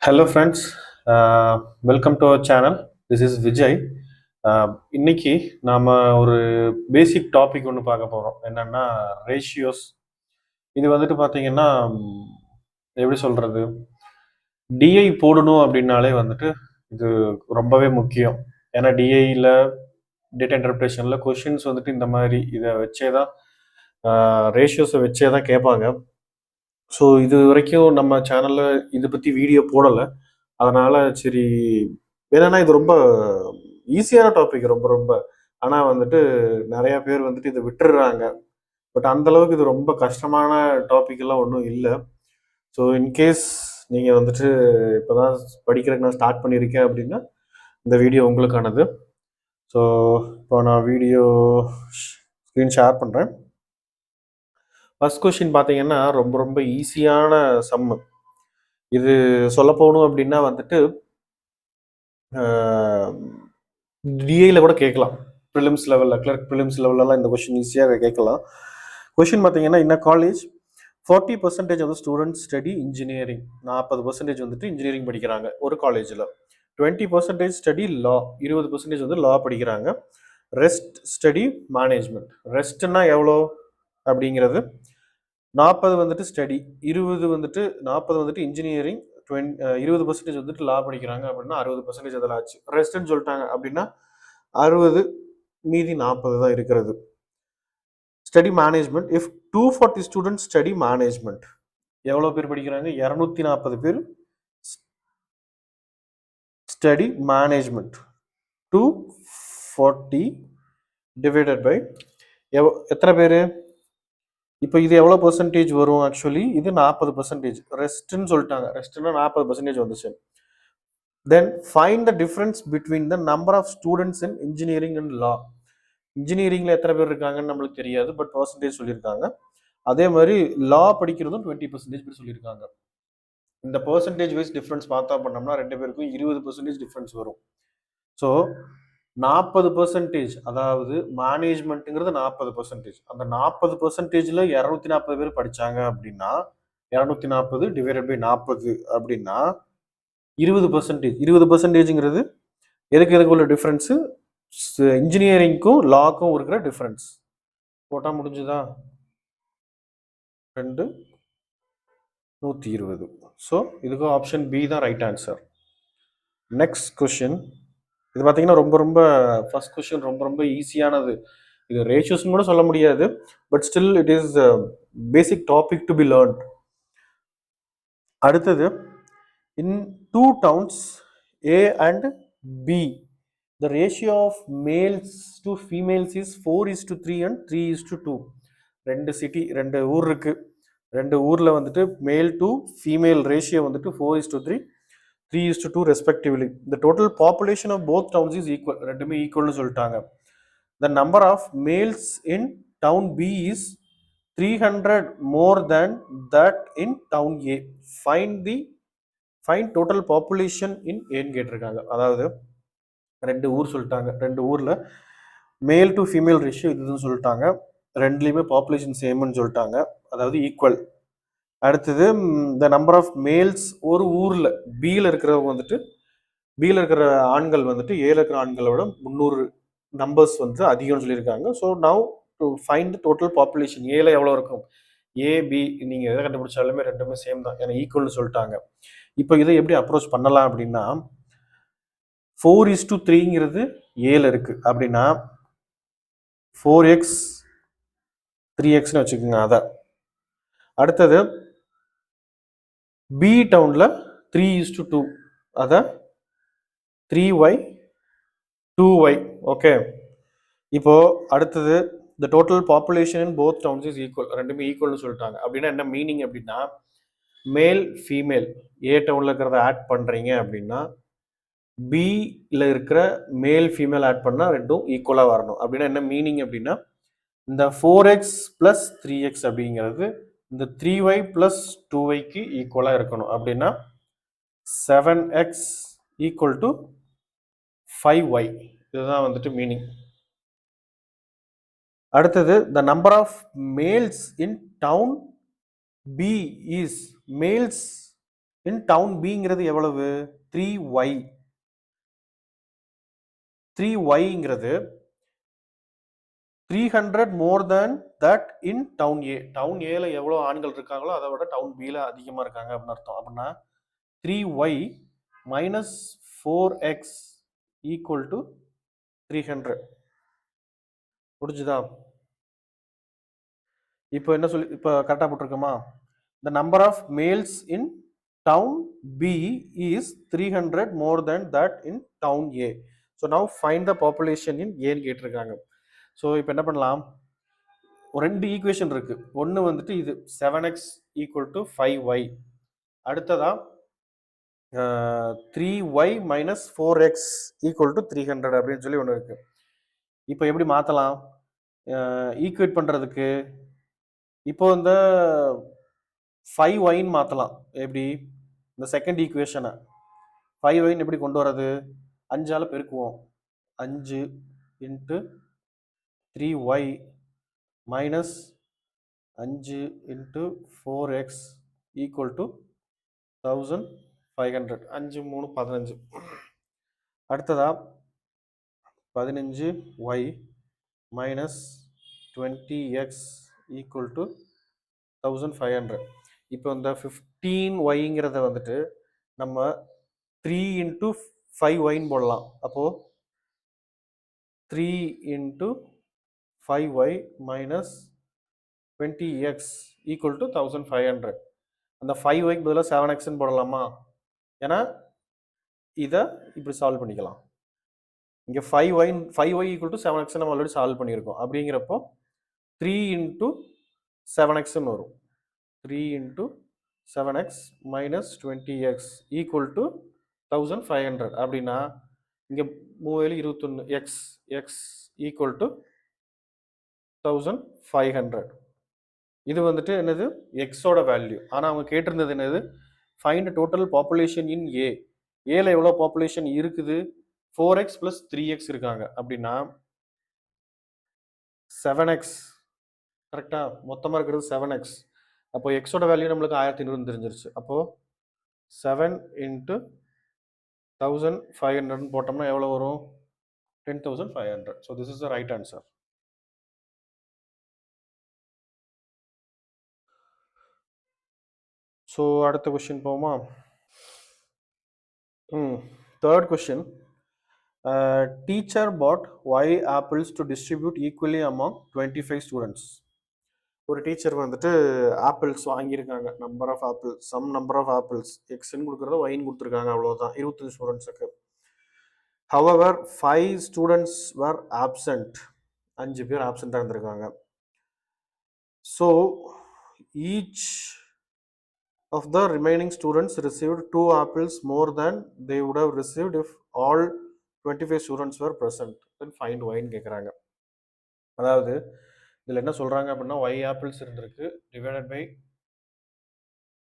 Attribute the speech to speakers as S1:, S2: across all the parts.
S1: Hello friends, welcome to our channel. This is Vijay. இன்னைக்கு நாம் ஒரு பேசிக் டாபிக் ஒன்று பார்க்க போகிறோம். என்னன்னா ரேஷியோஸ். இது வந்துட்டு பார்த்தீங்கன்னா எப்படி சொல்கிறது, டிஐ போடணும் அப்படின்னாலே வந்துட்டு இது ரொம்பவே முக்கியம். ஏன்னா டிஐயில் டேட்டா இன்டர்பிரேஷனில் கொஷின்ஸ் வந்துட்டு இந்த மாதிரி இதை வச்சே தான், ரேஷியோஸை வச்சே தான் கேட்பாங்க. ஸோ இது வரைக்கும் நம்ம சேனலில் இதை பற்றி வீடியோ போடலை. அதனால் சரி, என்னன்னா இது ரொம்ப ஈஸியான டாபிக், ரொம்ப ரொம்ப. ஆனால் வந்துட்டு நிறையா பேர் வந்துட்டு இதை விட்டுடுறாங்க. பட் அந்தளவுக்கு இது ரொம்ப கஷ்டமான டாபிக் எல்லாம் ஒன்றும் இல்லை. ஸோ இன்கேஸ் நீங்கள் வந்துட்டு இப்போ தான் படிக்கிறதுக்கு நான் ஸ்டார்ட் பண்ணியிருக்கேன் அப்படின்னா இந்த வீடியோ உங்களுக்கானது. ஸோ இப்போ நான் வீடியோ ஸ்க்ரீன் ஷேர் பண்ணுறேன். ஃபர்ஸ்ட் கொஷின் பார்த்தீங்கன்னா ரொம்ப ரொம்ப ஈஸியான சம்மு. இது சொல்ல போகணும் அப்படின்னா வந்துட்டு டிஐயில் கூட கேட்கலாம். ப்ரிலிம்ஸ் லெவலில், கிளர்க் ப்ரிலிம்ஸ் லெவலெலாம் இந்த கொஷின் ஈஸியாக கேட்கலாம். கொஷின் பார்த்தீங்கன்னா, இன்ன காலேஜ் 40% வந்து ஸ்டூடெண்ட்ஸ் ஸ்டடி இன்ஜினியரிங். 40% வந்துட்டு இன்ஜினியரிங் படிக்கிறாங்க ஒரு காலேஜில். 20% ஸ்டடி லா. 20% வந்து லா படிக்கிறாங்க. Rest study management. ரெஸ்ட்னா எவ்வளோ அப்படிங்கிறது 40 வந்துட்டு ஸ்டடி, 20 வந்துட்டு 40 வந்துட்டு இன்ஜினியரிங், 20% வந்துட்டு லா படிக்கிறாங்க அப்படின்னா 60% அதில் ஆச்சு. ரெஸ்ட்னு சொல்லிட்டாங்க அப்படின்னா 60 மீதி 40 தான் இருக்கிறது. Study management, if 240 students study management, எவ்வளோ பேர் படிக்கிறாங்க? 240 பேர் ஸ்டடி மேனேஜ்மெண்ட். 240 டிவைடட் பை எத்தனை பேர்? இப்போ இது எவ்வளோ பர்சன்டேஜ் வரும்? ஆக்சுவலி இது 40%. ரெஸ்ட்னு சொல்லிட்டாங்க, ரெஸ்ட்னா 40% வந்துச்சு. Then find the difference between the number of students in engineering and law. இன்ஜினியரிங்கில் எத்தனை பேர் இருக்காங்கன்னு நம்மளுக்கு தெரியாது, பட் பர்சன்டேஜ் சொல்லியிருக்காங்க. அதே மாதிரி லா படிக்கிறதும் 20% பேர் சொல்லியிருக்காங்க. இந்த பர்சன்டேஜ் வைஸ் டிஃப்ரென்ஸ் பார்த்தா பண்ணோம்னா 2 பேருக்கும் 20% டிஃப்ரென்ஸ் வரும். ஸோ 40%, அதாவது மேனேஜ்மெண்ட்டுங்கிறது 40%. அந்த 40%ல் 240 பேர் படித்தாங்க அப்படின்னா 240 டிவைடட் பை 40 அப்படின்னா 20%. 20%ங்கிறது எதுக்கு உள்ள டிஃப்ரென்ஸு? இன்ஜினியரிங்க்கும் லாக்கும் இருக்கிற டிஃப்ரென்ஸ். போட்டால் முடிஞ்சுதா? 2 120. ஸோ இதுக்கு ஆப்ஷன் பி தான் ரைட் ஆன்சர். Next question. இது பார்த்தீங்கன்னா ரொம்ப ரொம்ப ஃபர்ஸ்ட் கொஷின் ரொம்ப ரொம்ப ஈஸியானது. இது ரேஷியோஸ்னு கூட சொல்ல முடியாது, but still it is basic topic to be learned. அடுத்தது, in 2 towns A and B, the ratio of males to females is 4:3 and 3:2. ரெண்டு சிட்டி, ரெண்டு ஊர் இருக்கு. ரெண்டு ஊர்ல வந்துட்டு மேல் டு ஃபீமேல் ரேஷியோ வந்துட்டு 4:3, 3:2 respectively. the total population of both towns is equal. ரெண்டுமே ஈக்குவல்னு சொல்லிட்டாங்க. the number of males in town B is 300 more than that in town A. find total population in ஏன்னு கேட்டிருக்காங்க. அதாவது ரெண்டு ஊர் சொல்லிட்டாங்க, ரெண்டு ஊர்ல மேல் டு ஃபீமேல் ரேஷியோ இதுன்னு சொல்லிட்டாங்க. ரெண்டுலேயுமே பாப்புலேஷன் சேம்னு சொல்லிட்டாங்க, அதாவது ஈக்குவல். அடுத்தது, த நம்பர் ஆஃப் மேல்ஸ் ஒரு ஊரில் பியில் இருக்கிறவங்க வந்துட்டு, பியில் இருக்கிற ஆண்கள் வந்துட்டு ஏல இருக்கிற ஆண்களோட 300 நம்பர்ஸ் வந்து அதிகம்னு சொல்லியிருக்காங்க. So now to find total population ஏல எவ்வளோ இருக்கும்? ஏபி நீங்கள் எதை கண்டுபிடிச்சாலுமே ரெண்டுமே சேம் தான், ஏன்னா ஈக்குவல்னு சொல்லிட்டாங்க. இப்போ இதை எப்படி அப்ரோச் பண்ணலாம் அப்படின்னா, 4:3ங்கிறது ஏல இருக்கு அப்படின்னா 4x 3xன்னு வச்சுக்கோங்க. அதை அடுத்தது பி டவுனில் 3:2, அதை 3y 2y. ஓகே, இப்போ அடுத்தது, the total population in both towns is equal. ரெண்டுமே ஈக்குவல்னு சொல்லிட்டாங்க. அப்படின்னா என்ன மீனிங் அப்படின்னா, மேல் ஃபீமேல் ஏ டவுனில் இருக்கிறத ஆட் பண்ணுறீங்க அப்படின்னா பியில் இருக்கிற மேல் ஃபீமேல் ஆட் பண்ணால் ரெண்டும் ஈக்குவலாக வரணும். அப்படின்னா என்ன மீனிங் அப்படின்னா, இந்த 4x + 3x அப்படிங்கிறது இந்த 3y + 2yக்கு ஈக்குவலாக இருக்கணும். அப்படின்னா 7x = 5y. இதுதான் வந்துட்டு மீனிங். அடுத்தது, the number of males in town B is, males in town பிங்கிறது எவ்வளவு 3y 3yங்கிறது 300 more than that in town A. Town ஏல எவ்வளோ ஆண்கள் இருக்காங்களோ அதை விட டவுன் பியில் அதிகமாக இருக்காங்க அப்படின்னு அர்த்தம். அப்படின்னா 3y minus 4x equal to 300. புரிஞ்சுதா? இப்போ என்ன சொல்லி இப்போ கரெக்டாக போட்டிருக்கோமா? The number of males in town B is 300 more than that in town A. So now find the population in ஏன்னு கேட்டிருக்காங்க. ஸோ இப்போ என்ன பண்ணலாம், ஒரு 2 ஈக்குவேஷன் இருக்கு. ஒன்று வந்துட்டு இது 7x ஈக்குவல் டு 5y, அடுத்ததா 3y minus 4x equal to 300 அப்படின்னு சொல்லி ஒன்று இருக்கு. இப்போ எப்படி மாற்றலாம் ஈக்குவேட் பண்ணுறதுக்கு? இப்போ இந்த 5yன்னு மாற்றலாம். எப்படி இந்த செகண்ட் ஈக்குவேஷனை 5yன்னு எப்படி கொண்டு வர்றது? 5ஆல் பெருக்குவோம். 5 into 3y minus 5 into 4x equal to 1500. 5 3 15. அடுத்ததா 15y minus 20x equal to 1500. இப்போ இந்த 15yங்கிறத வந்துட்டு நம்ம 3 இன்ட்டு 5yன்னு போடலாம். அப்போது 3 into 5y minus 20x equal to 1500. அந்த 5yக்கு பதிலாக 7xன்னு போடலாமா? ஏன்னா இதை இப்படி சால்வ் பண்ணிக்கலாம். இங்கே 5y ஈக்குவல் டு 7x நம்ம ஆல்ரெடி சால்வ் பண்ணியிருக்கோம். அப்படிங்கிறப்போ 3 இன்ட்டு 7xன்னு வரும். 3 into 7x minus 20x equal to 1500. அப்படின்னா இங்கே 3 21 x ஈக்குவல் டு 1500. இது வந்துட்டு என்னது எக்ஸோட வேல்யூ. ஆனால் அவங்க கேட்டிருந்தது என்னது ஃபைண்ட் டோட்டல் பாப்புலேஷன் இன் ஏ. ஏல எவ்வளோ பாப்புலேஷன் இருக்குது? 4x ப்ளஸ் 3x இருக்காங்க. அப்படின்னா 7x கரெக்டாக மொத்தமாக இருக்கிறது 7x. அப்போ எக்ஸோட வேல்யூ நம்மளுக்கு 1500 தெரிஞ்சிருச்சு. அப்போது 7 இன்ட்டு 1500 போட்டோம்னா எவ்வளோ வரும்? 10,500. So this is the right answer. So அடுத்த கொஸ்டின் போவோமா? Third question. Teacher bought y apples to distribute equally among 25 students. ஒரு டீச்சர் வந்துட்டு ஆப்பிள்ஸ் வாங்கியிருக்காங்க. Number of apple sum number of apples எக்ஸ்ன்னு கொடுக்குறத ஒயின்னு கொடுத்துருக்காங்க. அவ்வளோதான் 25 ஸ்டூடெண்ட்ஸுக்கு. ஹவவர் 5 ஸ்டூடெண்ட்ஸ் வர் ஆப்சண்ட். 5 பேர் ஆப்சண்ட்டாக இருந்திருக்காங்க. So each of the remaining students received 2 apples more than they would have received if all 25 students were present. Then find y ன்னு கேட்குறாங்க. அதாவது இதில் என்ன சொல்கிறாங்க அப்படின்னா y ஆப்பிள்ஸ் இருந்திருக்கு டிவைடட் பை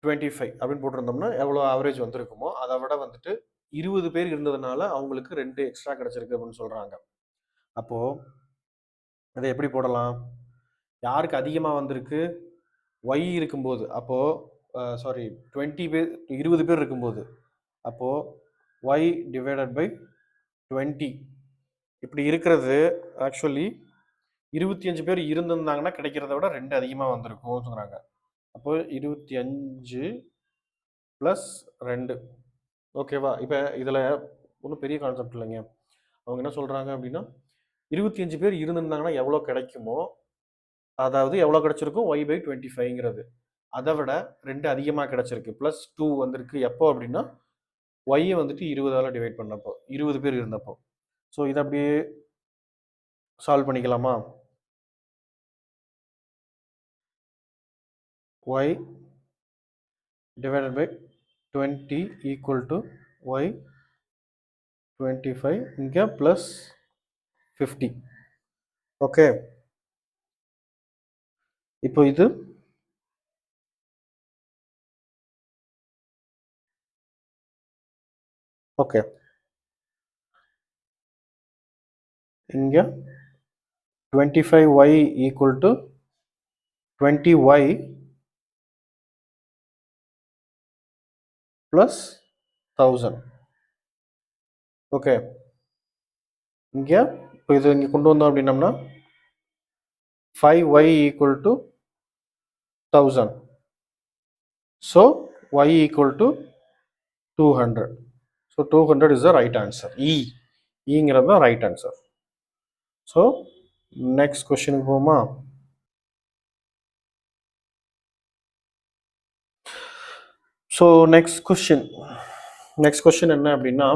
S1: 25 அப்படின்னு போட்டிருந்தோம்னா எவ்வளோ ஆவரேஜ் வந்திருக்குமோ அதை விட வந்துட்டு 20 பேர் இருந்ததுனால அவங்களுக்கு 2 எக்ஸ்ட்ரா கிடச்சிருக்கு அப்படின்னு சொல்கிறாங்க. அப்போது அதை எப்படி போடலாம்? யாருக்கு அதிகமாக வந்திருக்கு? y இருக்கும்போது. அப்போது சாரி 20 பேர் இருக்கும்போது அப்போது y டிவைடட் பை 20 இப்படி இருக்கிறது ஆக்சுவலி 25 பேர் இருந்திருந்தாங்கன்னா கிடைக்கிறத விட 2 அதிகமாக வந்திருக்கும் சொல்கிறாங்க. அப்போ 25 ப்ளஸ் 2. ஓகேவா? இப்போ இதில் ஒன்றும் பெரிய கான்செப்ட் இல்லைங்க. அவங்க என்ன சொல்கிறாங்க அப்படின்னா 25 பேர் இருந்திருந்தாங்கன்னா எவ்வளோ கிடைக்குமோ, அதாவது எவ்வளோ கிடைச்சிருக்கும் y பை 25ங்கிறது அதை விட 2 அதிகமாக கிடைச்சிருக்கு. ப்ளஸ் 2 வந்திருக்கு. எப்போ அப்படின்னா ஒய்யை வந்துட்டு 20ஆல் டிவைட் பண்ணப்போ 20 பேர் இருந்தப்போ. ஸோ இதை அப்படியே சால்வ் பண்ணிக்கலாமா? y divided by 20 equal to y 25 இங்கே plus 50. ஓகே, இப்போ இது ஓகே. இங்கே 25y equal to 20y plus 1000. Okay, இங்கே இப்போ இது இங்கே கொண்டு வந்தோம் அப்படின்னம்னா 5y equal to 1000. So y equal to 200. So 200 is the right answer. ங்கிறது தான் ரைட் ஆன்சர். ஸோ நெக்ஸ்ட் கொஸ்டினுக்கு போமா? ஸோ நெக்ஸ்ட் கொஸ்டின் என்ன அப்படின்னா,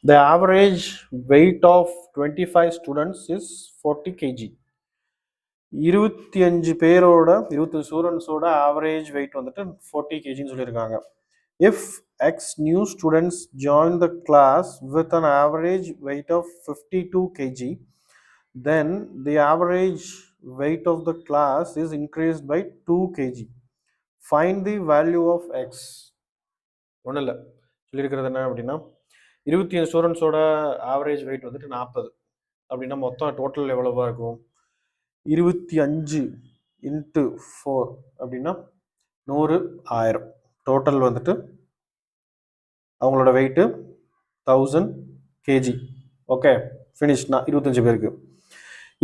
S1: the average weight of 25 students is 40 kg. 25 பேரோட 25 ஸ்டூடெண்ட்ஸோட ஆவரேஜ் வெயிட் வந்துட்டு 40 kgன்னு சொல்லியிருக்காங்க. If X new students join the class with an average weight of 52 kg, then the average weight of the class is increased by 2 kg. Find the value of X. ஒன்றும் இல்லை, சொல்லியிருக்கிறது என்ன அப்படின்னா, 25 ஸ்டூடெண்ட்ஸோட average wait வந்துட்டு 40 அப்படின்னா மொத்தம் total எவ்வளவா இருக்கும்? 25 இன்ட்டு 4 அப்படின்னா 100 1000. டோட்டல் வந்துட்டு அவங்களோட வெயிட்டு 1000 kg. ஓகே, ஃபினிஷ்னா 25 பேருக்கு.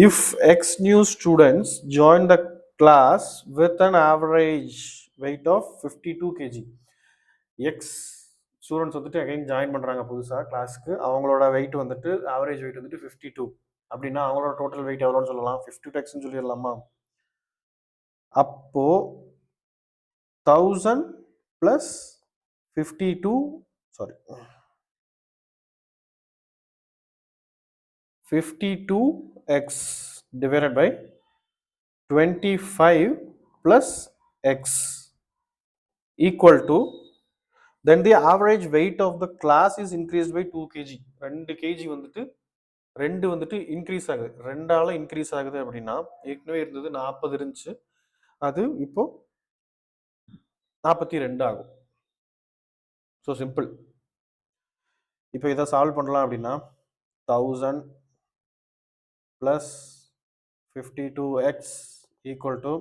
S1: If x new students join the class with an average weight of 52 kg. X students வந்துட்டு அகைன் ஜாயின் பண்ணுறாங்க புதுசாக கிளாஸுக்கு. அவங்களோட வெயிட் வந்துட்டு ஆவரேஜ் வெயிட் வந்துட்டு 52 அப்படின்னா அவங்களோட டோட்டல் வெயிட் எவ்வளோன்னு சொல்லலாம்? 52x சொல்லிடலாமா? அப்போ 1000 plus 52 sorry 52x divided by 25 plus x equal to, then the average weight of the class is increased by 2 kg. 2 kg வந்துட்டு 2 வந்துட்டு இன்க்ரீஸ் ஆகுது, 2ஆல இன்க்ரீஸ் ஆகுது அப்படின்னா ஏற்கனவே இருந்தது 40 இருந்துச்சு, அது இப்போ 42 ஆகும். So simple. இப்போ இதை சால்வ் பண்ணலாம் அப்படின்னா 1000 plus 52x equal to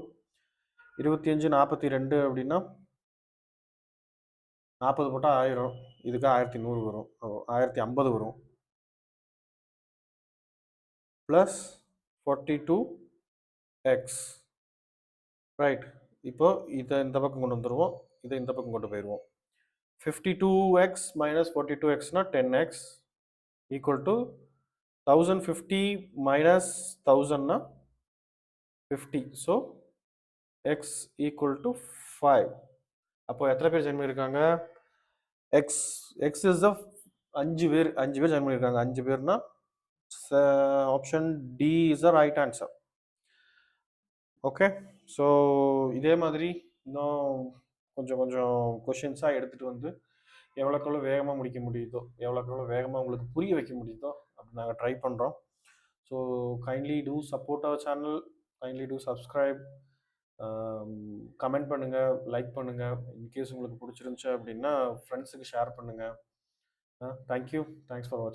S1: 25 42 அப்படின்னா 40 போட்டால் 1000, இதுக்கு 1100 வரும், 1050 வரும். Plus 42x right. இப்போ இதை இந்த பக்கம் கொண்டு வந்துடுவோம், இதை இந்த பக்கம் கொண்டு போயிடுவோம். 52x minus 42xனா 10x equal to 1050 minus 1000னா 50. So x equal to 5. அப்போ எத்தனை பேர் ஜாயின் பண்ணியிருக்காங்க? x is the 5 பேர் ஜாயின் பண்ணியிருக்காங்க. 5 பேர்னா option D is the right answer. Okay, so இதே மாதிரி இன்னும் கொஞ்சம் கொஷின்ஸாக எடுத்துகிட்டு வந்து எவ்வளோக்கெவ்வளோ வேகமாக முடிக்க முடியுதோ, எவ்வளோக்கெவ்வளோ வேகமாக உங்களுக்கு புரிய வைக்க முடியுதோ அப்படி நாங்கள் ட்ரை பண்ணுறோம். So kindly do support our channel, kindly do subscribe, comment பண்ணுங்கள், லைக் பண்ணுங்கள். இன்கேஸ் உங்களுக்கு பிடிச்சிருந்துச்சு அப்படின்னா ஃப்ரெண்ட்ஸுக்கு ஷேர் பண்ணுங்கள். தேங்க்யூ, தேங்க்ஸ் ஃபார் வாட்சிங்.